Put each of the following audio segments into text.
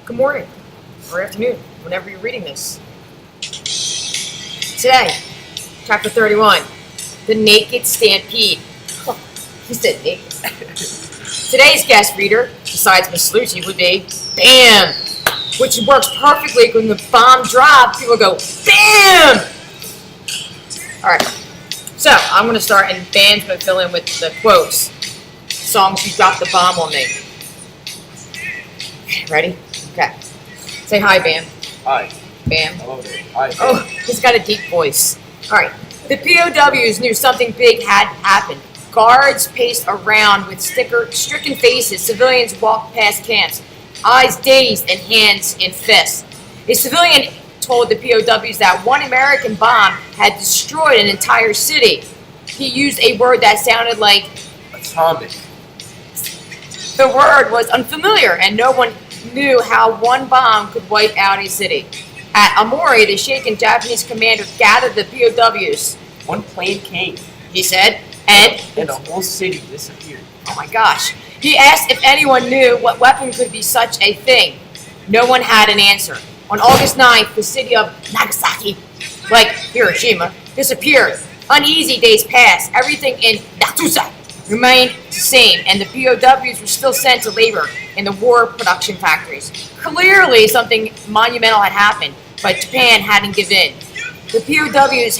Good morning, or afternoon, whenever you're reading this. Today, chapter 31, The Naked Stampede. Oh, he said naked. Today's guest reader, besides Miss Lucci, would be BAM! Which works perfectly when the bomb drops, people go, BAM! Alright, so I'm going to start, and BAM's going to fill in with the quotes. Songs You Dropped the Bomb on Me. Ready? Okay. Say hi, Bam. Hi. Bam. Hello there. Hi. Oh, he's got a deep voice. All right. The POWs knew something big had happened. Guards paced around with stricken faces. Civilians walked past camps, eyes dazed and hands in fists. A civilian told the POWs that one American bomb had destroyed an entire city. He used a word that sounded like Atomic. the word was unfamiliar, and no one knew how one bomb could wipe out a city. At Amori, the shaken Japanese commander gathered the POWs. One plane came, He said, and and the whole city disappeared. oh my gosh. He asked if anyone knew what weapon could be such a thing. No one had an answer. On August 9th, the city of Nagasaki, like Hiroshima, disappeared. Uneasy days passed. Everything in Natusa remained the same, and the POWs were still sent to labor in the war production factories. Clearly, something monumental had happened, but Japan hadn't given in. The POWs'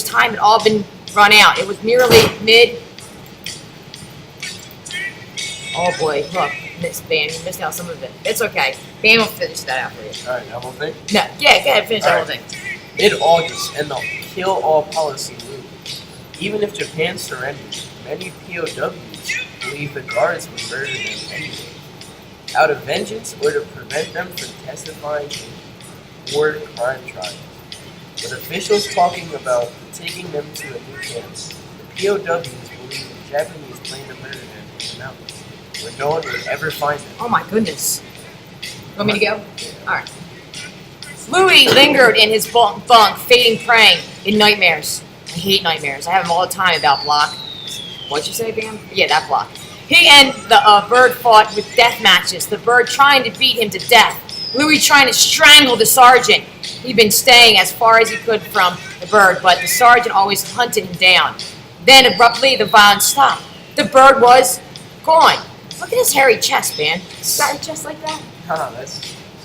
time had all been run out. It was nearly mid. Oh boy, look, Miss Bam, you missed out some of it. It's okay. Bam will finish that out for you. Alright, that whole thing? No, yeah, go ahead, finish that whole Alright. thing. Mid-August, and the kill-all policy loomed. Even if Japan surrendered, many POWs believed the guards would murder them anyway, out of vengeance or to prevent them from testifying in war crime trials. With officials talking about taking them to a new camp, the POWs believed the Japanese planned to murder them in the mountains, where no one would ever find them. Oh my goodness. Want me to go? Alright. Louis lingered in his bunk, fading praying in nightmares. I hate nightmares. I have them all the time about Block. What'd you say, Bam? Yeah, that Block. He and the bird fought with death matches, the bird trying to beat him to death. Louis trying to strangle the sergeant. He'd been staying as far as he could from the bird, but the sergeant always hunted him down. Then abruptly the violence stopped. The bird was gone. Look at his hairy chest, man. He's got a chest like that. That's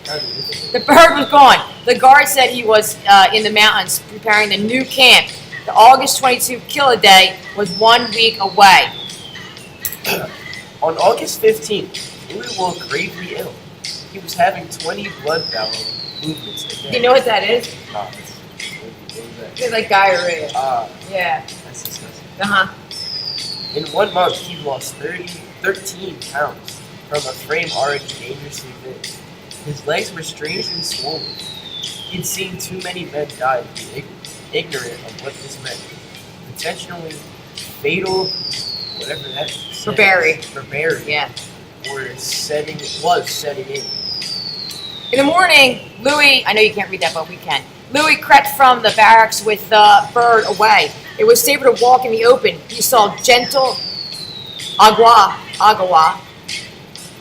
kind of difficult. The bird was gone. The guard said he was in the mountains preparing the new camp. The August 22 Killa Day was 1 week away. On August 15th, Louis woke gravely ill. He was having 20 blood vessel movements a day. You know what that is? Nah, what is that? It's like diarrhea. Yeah. That's disgusting. Uh-huh. In 1 month, he lost 13 pounds from a frame already dangerously big. His legs were strangely swollen. He'd seen too many men die to be ignorant of what this meant. Potentially fatal, whatever that is. For Barry. For Barry. Yeah. Was setting in. In the morning, Louis, I know you can't read that, but we can. Louis crept from the barracks with the bird away. It was safer to walk in the open. He saw gentle Agawa,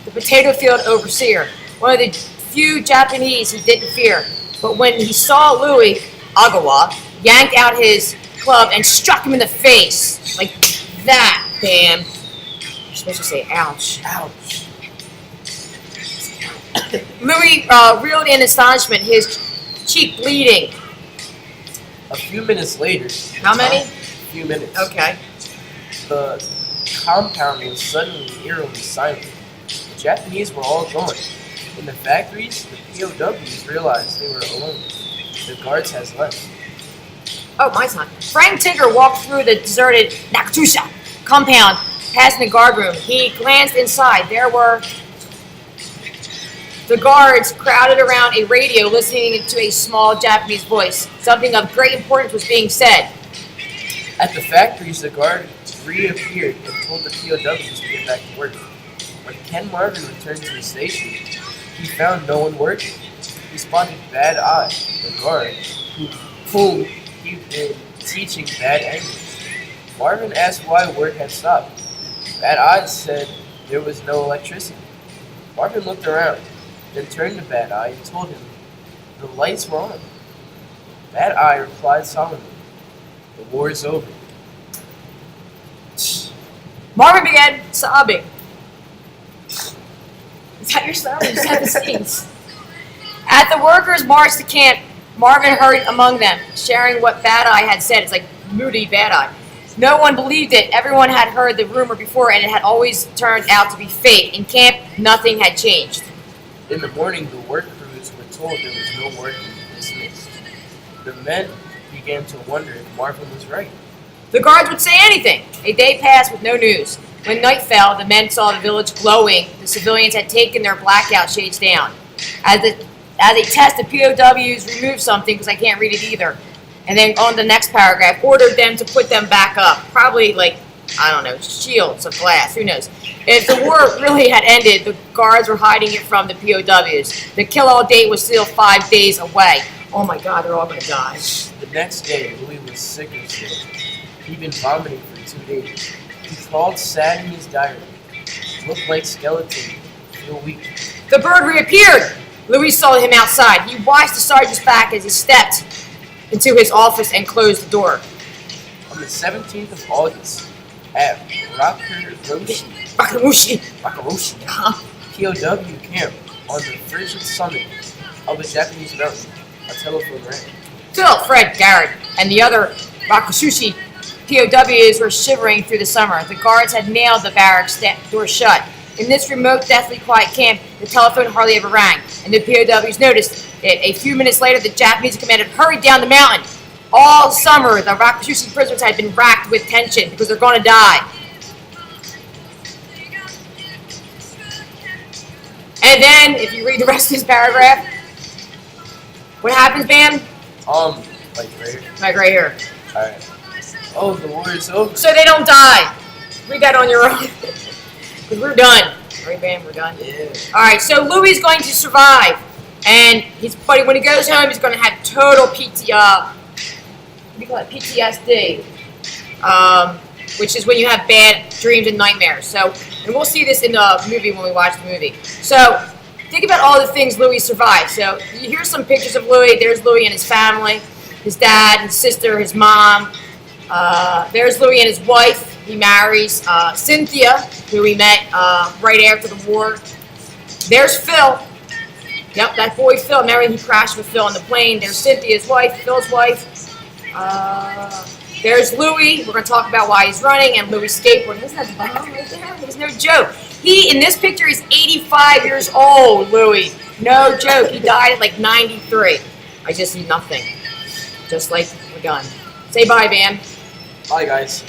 the potato field overseer, one of the few Japanese he didn't fear. But when he saw Louis, Agawa yanked out his club and struck him in the face. Like that, Bam. You're supposed to say ouch. Ouch. Louis reeled in astonishment, his cheek bleeding. A few minutes later. How many? A few minutes. Okay. The compound was suddenly eerily silent. The Japanese were all gone. In the factories, the POWs realized they were alone. The guards had left. Oh, my son. Frank Tinker walked through the deserted Nakatusha compound, passing the guard room. He glanced inside. There were the guards crowded around a radio listening to a small Japanese voice. Something of great importance was being said. At the factories, the guard reappeared and told the POWs to get back to work. When Ken Marvin returned to the station, he found no one working. He spotted Bad Eye, the guard, whom he'd been teaching bad English. Marvin asked why work had stopped. Bad Eye said there was no electricity. Marvin looked around. then turned to Bad Eye and told him the lights were on. Bad Eye replied solemnly, "The war is over." Marvin began sobbing. Is that your son? You just have the scenes. At the workers' march to camp, Marvin hurried among them, sharing what Bad Eye had said. It's like moody Bad Eye. No one believed it. Everyone had heard the rumor before, and it had always turned out to be fake. In camp, nothing had changed. In the morning, the work crews were told there was no work and dismissed. The men began to wonder if Marvin was right. The guards would say anything. A day passed with no news. When night fell, the men saw the village glowing. The civilians had taken their blackout shades down. As a test, the POWs removed something, because I can't read it either. And then on the next paragraph, ordered them to put them back up. Probably like, I don't know, shields of glass, who knows. If the war really had ended, the guards were hiding it from the POWs. The kill-all date was still 5 days away. Oh my God, they're all going to die. The next day, Louis was sick and sick. He'd been vomiting for 2 days. He crawled sad in his diary. Looked like skeleton. Feel weak. The bird reappeared. Louis saw him outside. He watched the sergeant's back as he stepped into his office and closed the door. On the 17th of August, at Rakaroshi Bakamushi. POW camp on the frigid summit of a Japanese mountain, a telephone rang. Phil, Fred, Garrett, and the other Rakusushi POWs were shivering through the summer. The guards had nailed the barracks door shut. In this remote, deathly quiet camp, the telephone hardly ever rang, and the POWs noticed it. A few minutes later, the Japanese commander hurried down the mountain. All summer, the Rakusushi prisoners had been racked with tension because they're going to die. And then, if you read the rest of this paragraph, what happens, man? Like right here. Like right here. Alright. Oh, the war is over. So they don't die. Read that on your own. Because we're done. Right, Bam? We're done? Yeah. Alright, so Louis is going to survive. And but when he goes home, he's going to have total PTSD. Which is when you have bad dreams and nightmares. So, and we'll see this in the movie when we watch the movie. So, think about all the things Louis survived. So, here's some pictures of Louis. There's Louis and his family. His dad, his sister, his mom. There's Louis and his wife. He marries Cynthia, who he met right after the war. There's Phil. Yep, that boy Phil. Remember, he crashed with Phil on the plane. There's Cynthia's wife, Phil's wife. There's Louis. We're going to talk about why he's running, and Louis skateboarding. Isn't that bomb right there? There's no joke. He, in this picture, is 85 years old, Louis. No joke. He died at like 93. I just see nothing. Just like we're done. Say bye, Van. Bye, guys.